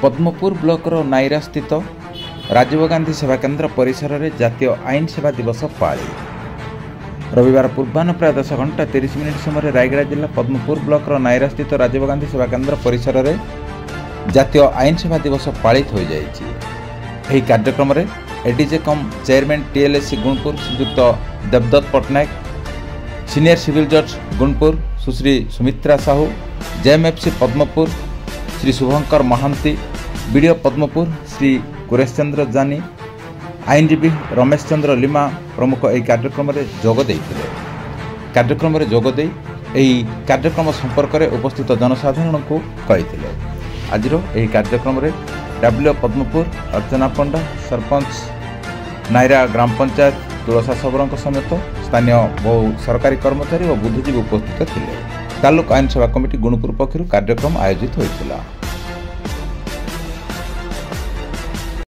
Padampur blocker Naira स्थित राजीव गांधी सेवा केन्द्र परिसर में जातीय आईन सेवा दिवस पाली। रविवार पूर्वाह्न प्राय 10 घंटा 30 मिनिट समय रायगड़ा जिला पद्मपुर ब्लॉकर नायरा स्थित राजीव गांधी सेवा केन्द्र परिसर में जातीय आईन सेवा दिवस पालित हो जाएगी। कार्यक्रम में एडीजे कम चेयरमैन टीएलएससी गुणपुर श्रीयुक्त देवदत्त पट्टनायक, सीनियर सिविल जज गुणपुर सुश्री सुमित्रा साहू, जेएमएफसी पद्मपुर श्री शुभंकर महांती, बीडीओ पद्मपुर श्री कुरेश चंद्र जानी, आईनजीवी रमेश चंद्र लिमा प्रमुख यह कार्यक्रम में जोग देइथिले। कार्यक्रम में जोग दे कार्यक्रम संपर्क में उपस्थित जनसाधारण को कही। आज यह कार्यक्रम में डब्ल्यू पद्मपुर अर्चना पंडा, सरपंच नायरा ग्राम पंचायत तुलसा सबरों समेत स्थानीय बहु सरकारी कर्मचारी और बुद्धिजीवी उपस्थित थे। तालुक आईन सेवा कमिटी गुणपुर पक्षर कार्यक्रम आयोजित होता।